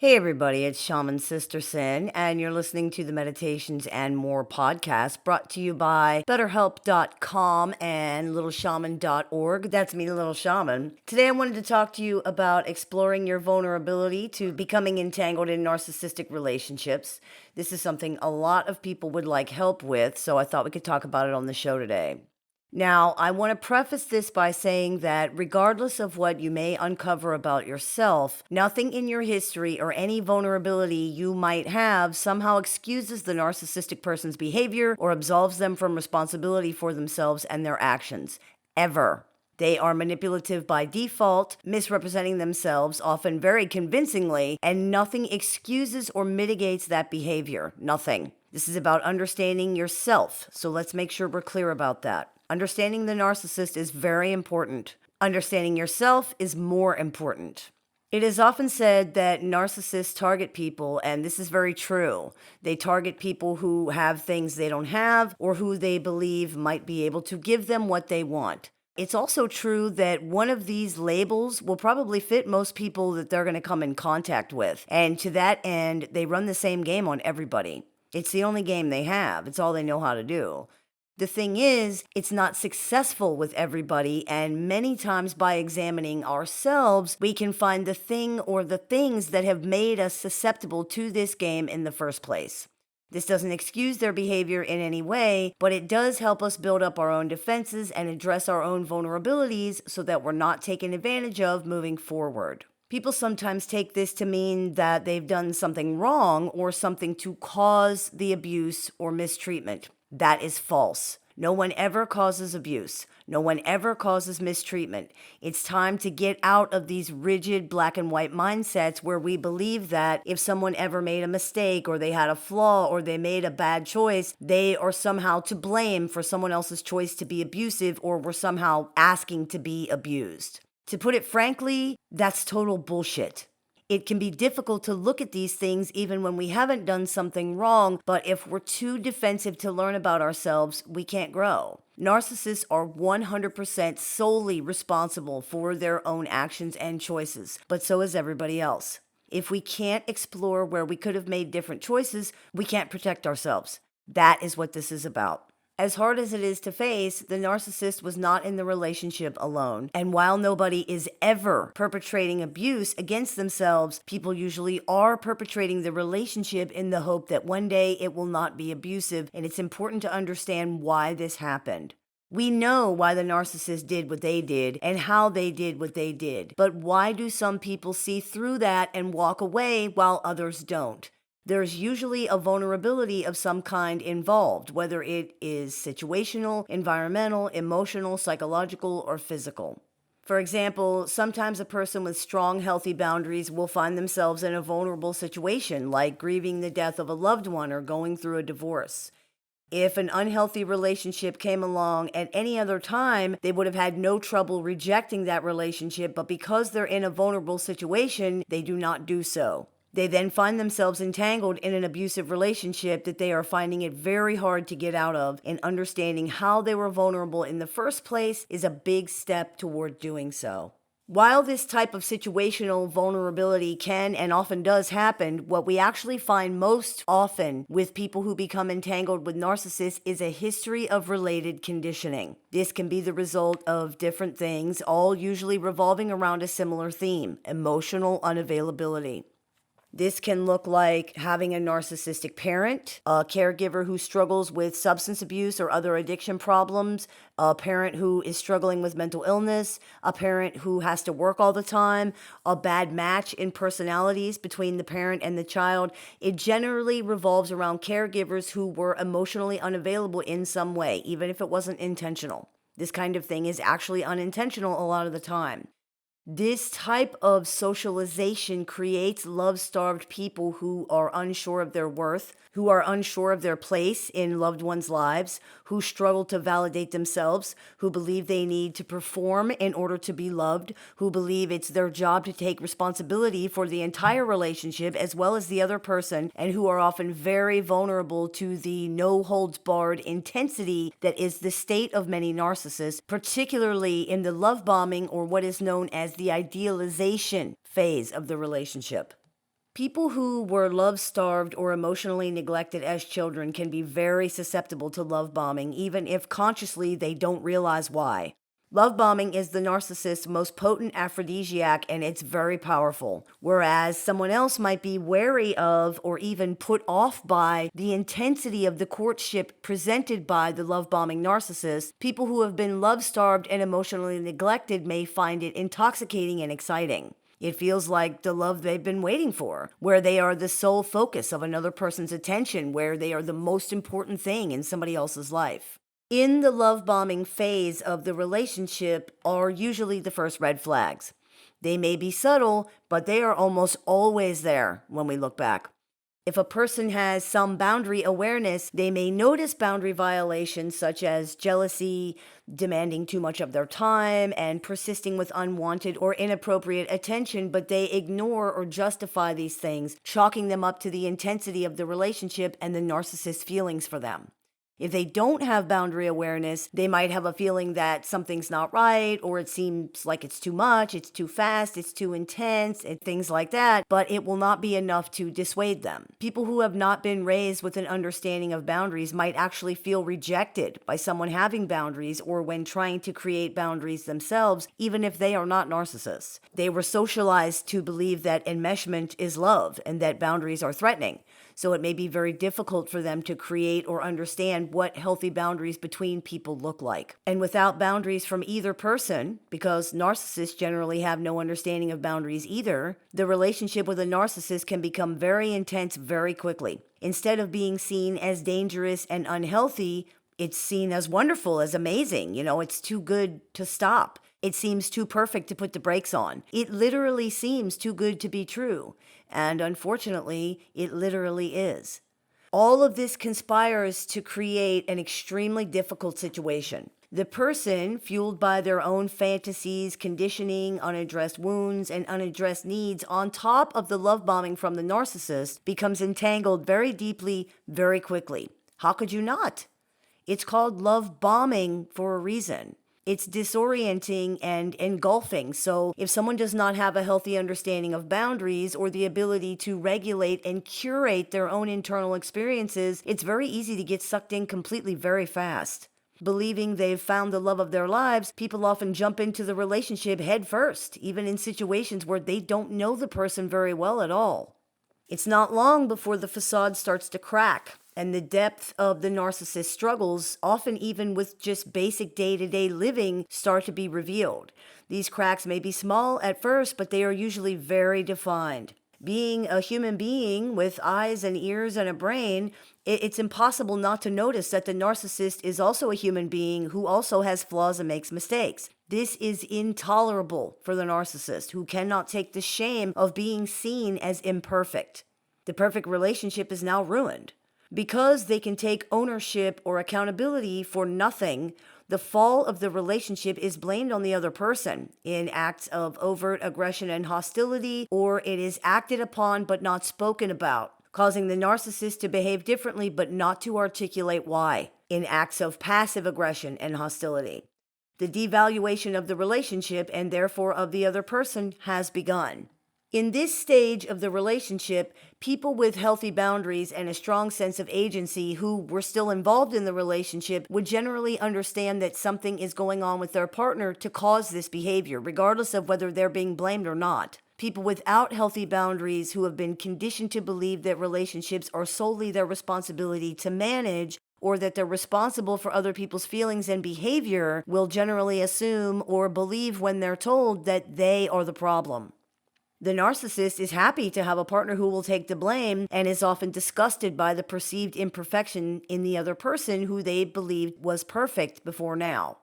Hey everybody, it's Shaman Sister Sin, and you're listening to the Meditations and More podcast brought to you by BetterHelp.com and LittleShaman.org. That's me, Little Shaman. Today I wanted to talk to you about exploring your vulnerability to becoming entangled in narcissistic relationships. This is something a lot of people would like help with, so I thought we could talk about it on the show today. Now, I want to preface this by saying that regardless of what you may uncover about yourself, nothing in your history or any vulnerability you might have somehow excuses the narcissistic person's behavior or absolves them from responsibility for themselves and their actions. Ever. They are manipulative by default, misrepresenting themselves, often very convincingly, and nothing excuses or mitigates that behavior. Nothing. This is about understanding yourself, so let's make sure we're clear about that. Understanding the narcissist is very important. Understanding yourself is more important. It is often said that narcissists target people, and this is very true. They target people who have things they don't have or who they believe might be able to give them what they want. It's also true that one of these labels will probably fit most people that they're going to come in contact with. And to that end, they run the same game on everybody. It's the only game they have. It's all they know how to do. The thing is, it's not successful with everybody, and many times by examining ourselves, we can find the thing or the things that have made us susceptible to this game in the first place. This doesn't excuse their behavior in any way, but it does help us build up our own defenses and address our own vulnerabilities so that we're not taken advantage of moving forward. People sometimes take this to mean that they've done something wrong or something to cause the abuse or mistreatment. That is false. No one ever causes abuse. No one ever causes mistreatment. It's time to get out of these rigid black and white mindsets where we believe that if someone ever made a mistake or they had a flaw or they made a bad choice, they are somehow to blame for someone else's choice to be abusive or were somehow asking to be abused. To put it frankly, that's total bullshit. It can be difficult to look at these things even when we haven't done something wrong, but if we're too defensive to learn about ourselves, we can't grow. Narcissists are 100% solely responsible for their own actions and choices, but so is everybody else. If we can't explore where we could have made different choices, we can't protect ourselves. That is what this is about. As hard as it is to face, the narcissist was not in the relationship alone. And while nobody is ever perpetrating abuse against themselves, people usually are perpetrating the relationship in the hope that one day it will not be abusive, and it's important to understand why this happened. We know why the narcissist did what they did and how they did what they did, but why do some people see through that and walk away while others don't? There's usually a vulnerability of some kind involved, whether it is situational, environmental, emotional, psychological, or physical. For example, sometimes a person with strong, healthy boundaries will find themselves in a vulnerable situation, like grieving the death of a loved one or going through a divorce. If an unhealthy relationship came along at any other time, they would have had no trouble rejecting that relationship, but because they're in a vulnerable situation, they do not do so. They then find themselves entangled in an abusive relationship that they are finding it very hard to get out of, and understanding how they were vulnerable in the first place is a big step toward doing so. While this type of situational vulnerability can and often does happen, what we actually find most often with people who become entangled with narcissists is a history of related conditioning. This can be the result of different things, all usually revolving around a similar theme: emotional unavailability. This can look like having a narcissistic parent, a caregiver who struggles with substance abuse or other addiction problems, a parent who is struggling with mental illness, a parent who has to work all the time, a bad match in personalities between the parent and the child. It generally revolves around caregivers who were emotionally unavailable in some way, even if it wasn't intentional. This kind of thing is actually unintentional a lot of the time. This type of socialization creates love-starved people who are unsure of their worth, who are unsure of their place in loved ones' lives, who struggle to validate themselves, who believe they need to perform in order to be loved, who believe it's their job to take responsibility for the entire relationship as well as the other person, and who are often very vulnerable to the no-holds-barred intensity that is the state of many narcissists, particularly in the love bombing or what is known as the idealization phase of the relationship. People who were love starved or emotionally neglected as children can be very susceptible to love bombing, even if consciously they don't realize why. Love bombing is the narcissist's most potent aphrodisiac, and it's very powerful. Whereas someone else might be wary of or even put off by the intensity of the courtship presented by the love bombing narcissist, people who have been love starved and emotionally neglected may find it intoxicating and exciting. It feels like the love they've been waiting for, where they are the sole focus of another person's attention, where they are the most important thing in somebody else's life. In the love bombing phase of the relationship are usually the first red flags. They may be subtle, but they are almost always there when we look back. If a person has some boundary awareness, they may notice boundary violations such as jealousy, demanding too much of their time, and persisting with unwanted or inappropriate attention, but they ignore or justify these things, chalking them up to the intensity of the relationship and the narcissist's feelings for them. If they don't have boundary awareness, they might have a feeling that something's not right, or it seems like it's too much, it's too fast, it's too intense, and things like that, but it will not be enough to dissuade them. People who have not been raised with an understanding of boundaries might actually feel rejected by someone having boundaries or when trying to create boundaries themselves, even if they are not narcissists. They were socialized to believe that enmeshment is love and that boundaries are threatening. So it may be very difficult for them to create or understand what healthy boundaries between people look like. And without boundaries from either person, because narcissists generally have no understanding of boundaries either, the relationship with a narcissist can become very intense very quickly. Instead of being seen as dangerous and unhealthy, it's seen as wonderful, as amazing. It's too good to stop. It seems too perfect to put the brakes on. It literally seems too good to be true. And unfortunately, it literally is. All of this conspires to create an extremely difficult situation. The person, fueled by their own fantasies, conditioning, unaddressed wounds, and unaddressed needs, on top of the love bombing from the narcissist, becomes entangled very deeply, very quickly. How could you not? It's called love bombing for a reason. It's disorienting and engulfing. So if someone does not have a healthy understanding of boundaries or the ability to regulate and curate their own internal experiences, it's very easy to get sucked in completely very fast. Believing they've found the love of their lives, people often jump into the relationship head first, even in situations where they don't know the person very well at all. It's not long before the facade starts to crack, and the depth of the narcissist's struggles, often even with just basic day-to-day living, start to be revealed. These cracks may be small at first, but they are usually very defined. Being a human being with eyes and ears and a brain, it's impossible not to notice that the narcissist is also a human being who also has flaws and makes mistakes. This is intolerable for the narcissist, who cannot take the shame of being seen as imperfect. The perfect relationship is now ruined. Because they can take ownership or accountability for nothing, the fall of the relationship is blamed on the other person in acts of overt aggression and hostility, or it is acted upon but not spoken about, causing the narcissist to behave differently but not to articulate why, in acts of passive aggression and hostility. The devaluation of the relationship, and therefore of the other person, has begun. In this stage of the relationship, people with healthy boundaries and a strong sense of agency who were still involved in the relationship would generally understand that something is going on with their partner to cause this behavior, regardless of whether they're being blamed or not. People without healthy boundaries who have been conditioned to believe that relationships are solely their responsibility to manage, or that they're responsible for other people's feelings and behavior, will generally assume or believe when they're told that they are the problem. The narcissist is happy to have a partner who will take the blame and is often disgusted by the perceived imperfection in the other person who they believed was perfect before now.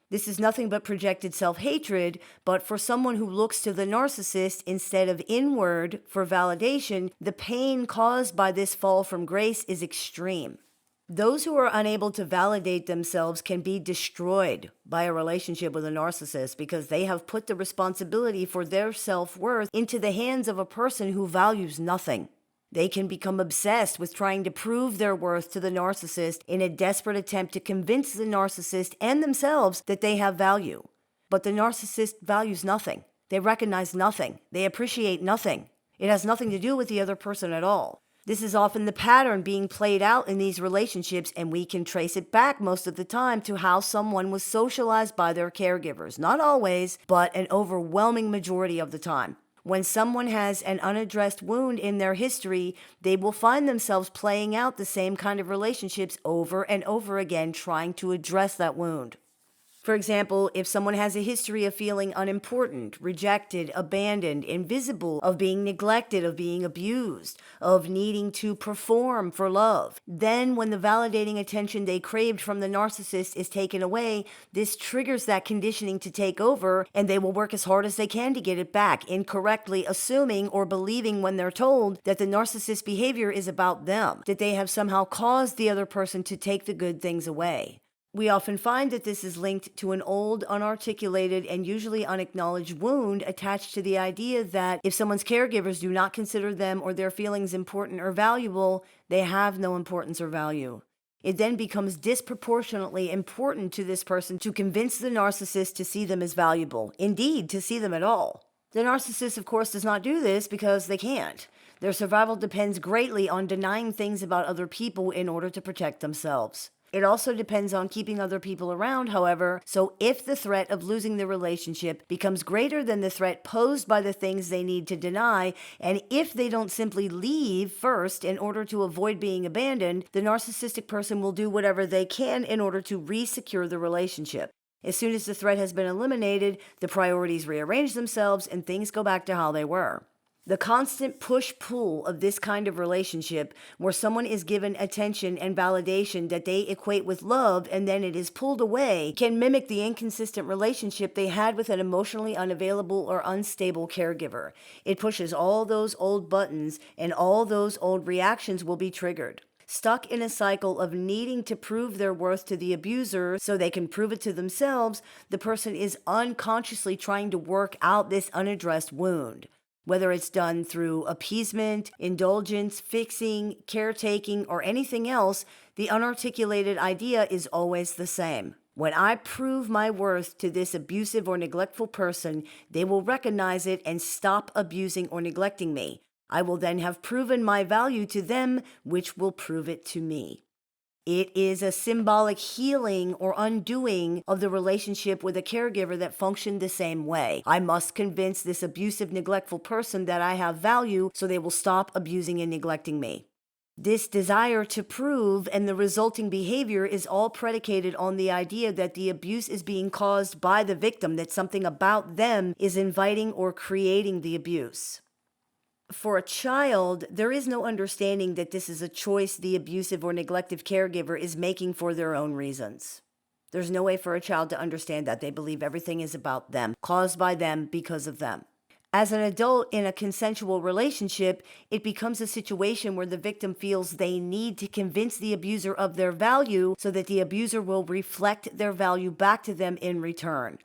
This is nothing but projected self-hatred, but for someone who looks to the narcissist instead of inward for validation, the pain caused by this fall from grace is extreme. Those who are unable to validate themselves can be destroyed by a relationship with a narcissist because they have put the responsibility for their self-worth into the hands of a person who values nothing. They can become obsessed with trying to prove their worth to the narcissist in a desperate attempt to convince the narcissist and themselves that they have value. But the narcissist values nothing. They recognize nothing. They appreciate nothing. It has nothing to do with the other person at all. This is often the pattern being played out in these relationships, and we can trace it back most of the time to how someone was socialized by their caregivers. Not always, but an overwhelming majority of the time. When someone has an unaddressed wound in their history, they will find themselves playing out the same kind of relationships over and over again, trying to address that wound. For example, if someone has a history of feeling unimportant, rejected, abandoned, invisible, of being neglected, of being abused, of needing to perform for love, then when the validating attention they craved from the narcissist is taken away, this triggers that conditioning to take over, and they will work as hard as they can to get it back, incorrectly assuming or believing when they're told that the narcissist's behavior is about them, that they have somehow caused the other person to take the good things away. We often find that this is linked to an old, unarticulated, and usually unacknowledged wound attached to the idea that if someone's caregivers do not consider them or their feelings important or valuable, they have no importance or value. It then becomes disproportionately important to this person to convince the narcissist to see them as valuable, indeed, to see them at all. The narcissist, of course, does not do this because they can't. Their survival depends greatly on denying things about other people in order to protect themselves. It also depends on keeping other people around, however, so if the threat of losing the relationship becomes greater than the threat posed by the things they need to deny, and if they don't simply leave first in order to avoid being abandoned, the narcissistic person will do whatever they can in order to re-secure the relationship. As soon as the threat has been eliminated, the priorities rearrange themselves and things go back to how they were. The constant push-pull of this kind of relationship, where someone is given attention and validation that they equate with love and then it is pulled away, can mimic the inconsistent relationship they had with an emotionally unavailable or unstable caregiver. It pushes all those old buttons, and all those old reactions will be triggered. Stuck in a cycle of needing to prove their worth to the abuser so they can prove it to themselves, the person is unconsciously trying to work out this unaddressed wound. Whether it's done through appeasement, indulgence, fixing, caretaking, or anything else, the unarticulated idea is always the same. When I prove my worth to this abusive or neglectful person, they will recognize it and stop abusing or neglecting me. I will then have proven my value to them, which will prove it to me. It is a symbolic healing or undoing of the relationship with a caregiver that functioned the same way. I must convince this abusive, neglectful person that I have value so they will stop abusing and neglecting me. This desire to prove and the resulting behavior is all predicated on the idea that the abuse is being caused by the victim, that something about them is inviting or creating the abuse. For a child, there is no understanding that this is a choice the abusive or neglective caregiver is making for their own reasons. There's no way for a child to understand that. They believe everything is about them, caused by them, because of them. As an adult in a consensual relationship, it becomes a situation where the victim feels they need to convince the abuser of their value so that the abuser will reflect their value back to them in return.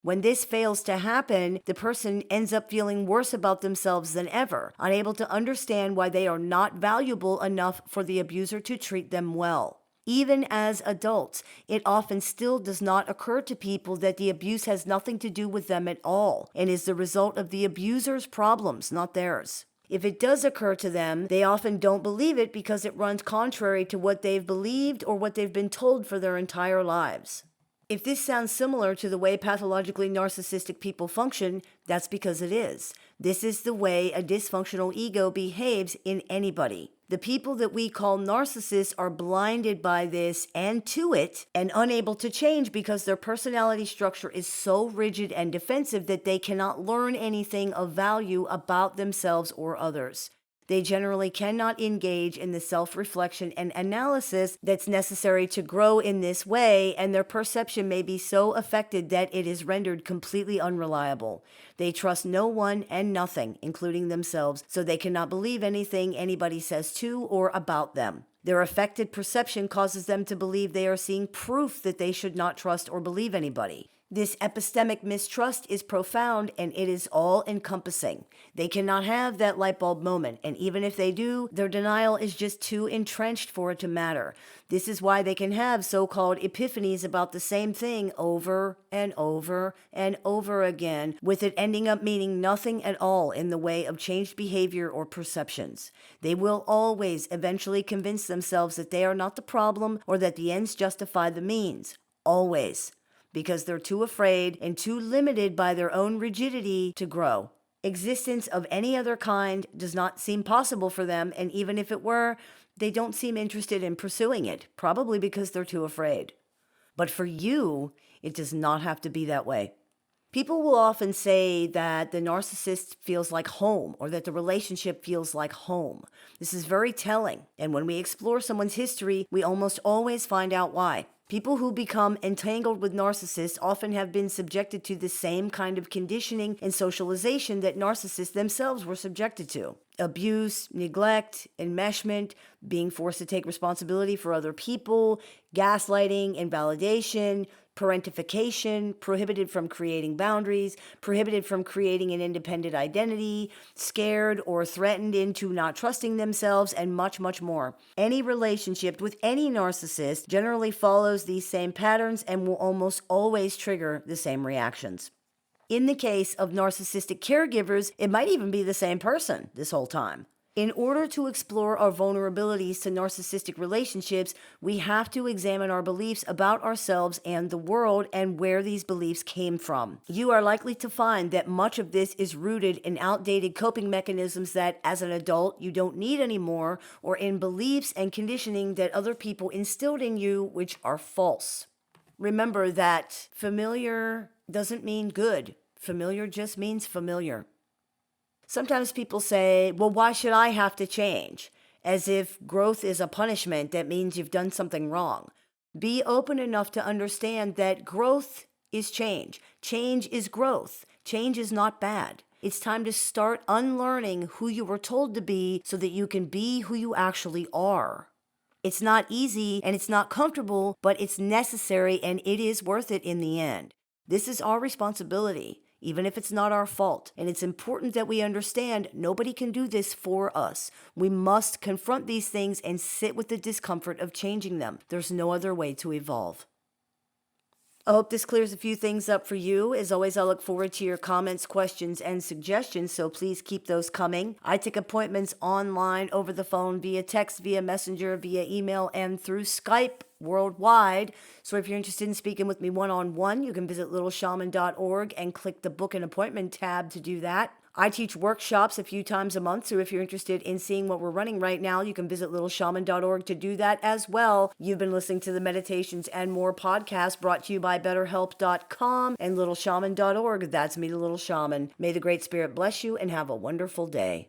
When this fails to happen, the person ends up feeling worse about themselves than ever, unable to understand why they are not valuable enough for the abuser to treat them well. Even as adults, it often still does not occur to people that the abuse has nothing to do with them at all and is the result of the abuser's problems, not theirs. If it does occur to them, they often don't believe it because it runs contrary to what they've believed or what they've been told for their entire lives. If this sounds similar to the way pathologically narcissistic people function, that's because it is. This is the way a dysfunctional ego behaves in anybody. The people that we call narcissists are blinded by this and to it and unable to change because their personality structure is so rigid and defensive that they cannot learn anything of value about themselves or others. They generally cannot engage in the self-reflection and analysis that's necessary to grow in this way, and their perception may be so affected that it is rendered completely unreliable. They trust no one and nothing, including themselves, so they cannot believe anything anybody says to or about them. Their affected perception causes them to believe they are seeing proof that they should not trust or believe anybody. This epistemic mistrust is profound and it is all encompassing. They cannot have that light bulb moment, and even if they do, their denial is just too entrenched for it to matter. This is why they can have so-called epiphanies about the same thing over and over and over again, with it ending up meaning nothing at all in the way of changed behavior or perceptions. They will always eventually convince themselves that they are not the problem or that the ends justify the means. Always. Because they're too afraid and too limited by their own rigidity to grow. Existence of any other kind does not seem possible for them, and even if it were, they don't seem interested in pursuing it, probably because they're too afraid. But for you, it does not have to be that way. People will often say that the narcissist feels like home or that the relationship feels like home. This is very telling, and when we explore someone's history, we almost always find out why. People who become entangled with narcissists often have been subjected to the same kind of conditioning and socialization that narcissists themselves were subjected to. Abuse, neglect, enmeshment, being forced to take responsibility for other people, gaslighting, invalidation, parentification, prohibited from creating boundaries, prohibited from creating an independent identity, scared or threatened into not trusting themselves, and much, much more. Any relationship with any narcissist generally follows these same patterns and will almost always trigger the same reactions. In the case of narcissistic caregivers, it might even be the same person this whole time. In order to explore our vulnerabilities to narcissistic relationships, we have to examine our beliefs about ourselves and the world and where these beliefs came from. You are likely to find that much of this is rooted in outdated coping mechanisms that, as an adult, you don't need anymore, or in beliefs and conditioning that other people instilled in you which are false. Remember that familiar doesn't mean good. Familiar just means familiar. Sometimes people say, well, why should I have to change? As if growth is a punishment that means you've done something wrong. Be open enough to understand that growth is change. Change is growth. Change is not bad. It's time to start unlearning who you were told to be so that you can be who you actually are. It's not easy and it's not comfortable, but it's necessary and it is worth it in the end. This is our responsibility, even if it's not our fault. And it's important that we understand nobody can do this for us. We must confront these things and sit with the discomfort of changing them. There's no other way to evolve. I hope this clears a few things up for you. As always, I look forward to your comments, questions, and suggestions, so please keep those coming. I take appointments online, over the phone, via text, via messenger, via email, and through Skype worldwide. So if you're interested in speaking with me one-on-one, you can visit littleshaman.org and click the Book an Appointment tab to do that. I teach workshops a few times a month, so if you're interested in seeing what we're running right now, you can visit littleshaman.org to do that as well. You've been listening to the Meditations and More podcast brought to you by betterhelp.com and littleshaman.org. That's me, the Little Shaman. May the Great Spirit bless you and have a wonderful day.